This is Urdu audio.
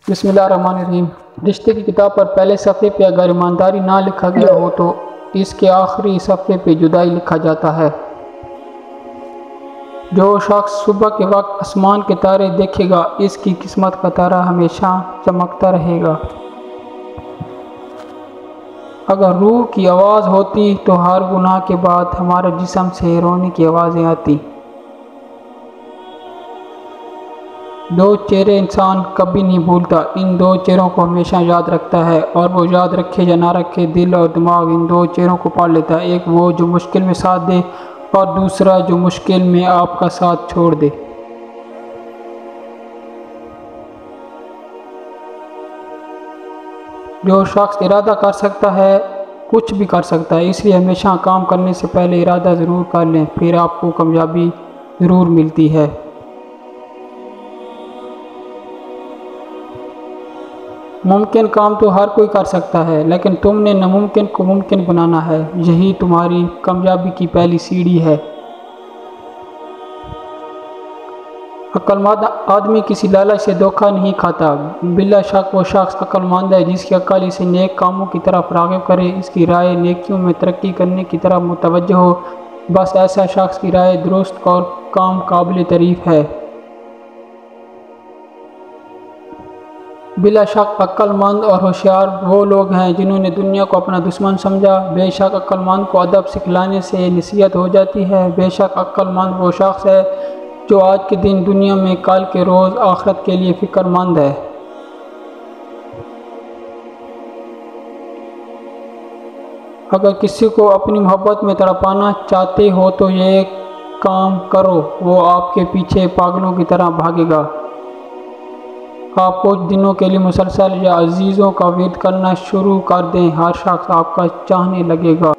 بسم اللہ الرحمن الرحیم۔ رشتے کی کتاب پر پہلے صفحے پہ اگر ایمانداری نہ لکھا گیا ہو تو اس کے آخری صفحے پہ جدائی لکھا جاتا ہے۔ جو شخص صبح کے وقت آسمان کے تارے دیکھے گا اس کی قسمت کا تارہ ہمیشہ چمکتا رہے گا۔ اگر روح کی آواز ہوتی تو ہر گناہ کے بعد ہمارے جسم سے رونے کی آوازیں آتی۔ دو چہرے انسان کبھی نہیں بھولتا، ان دو چہروں کو ہمیشہ یاد رکھتا ہے، اور وہ یاد رکھے یا نہ رکھے دل اور دماغ ان دو چہروں کو پال لیتا ہے۔ ایک وہ جو مشکل میں ساتھ دے اور دوسرا جو مشکل میں آپ کا ساتھ چھوڑ دے۔ جو شخص ارادہ کر سکتا ہے کچھ بھی کر سکتا ہے، اس لیے ہمیشہ کام کرنے سے پہلے ارادہ ضرور کر لیں، پھر آپ کو کامیابی ضرور ملتی ہے۔ ممکن کام تو ہر کوئی کر سکتا ہے، لیکن تم نے ناممکن کو ممکن بنانا ہے، یہی تمہاری کامیابی کی پہلی سیڑھی ہے۔ عقل مند آدمی کسی لالچ سے دھوکہ نہیں کھاتا۔ بلا شک وہ شخص عقل مند ہے جس کی عقل اسے نیک کاموں کی طرف راغب کرے، اس کی رائے نیکیوں میں ترقی کرنے کی طرف متوجہ ہو۔ بس ایسا شخص کی رائے درست اور کام قابل تعریف ہے۔ بلا شک عقل مند اور ہوشیار وہ لوگ ہیں جنہوں نے دنیا کو اپنا دشمن سمجھا۔ بے شک عقل مند کو ادب سکھلانے سے نصیحت ہو جاتی ہے۔ بے شک عقل مند وہ شخص ہے جو آج کے دن دنیا میں کل کے روز آخرت کے لیے فکر مند ہے۔ اگر کسی کو اپنی محبت میں تڑپانا چاہتے ہو تو یہ کام کرو، وہ آپ کے پیچھے پاگلوں کی طرح بھاگے گا۔ آپ کچھ دنوں کے لیے مسلسل یا عزیزوں کا ورد کرنا شروع کر دیں، ہر شخص آپ کا چاہنے لگے گا۔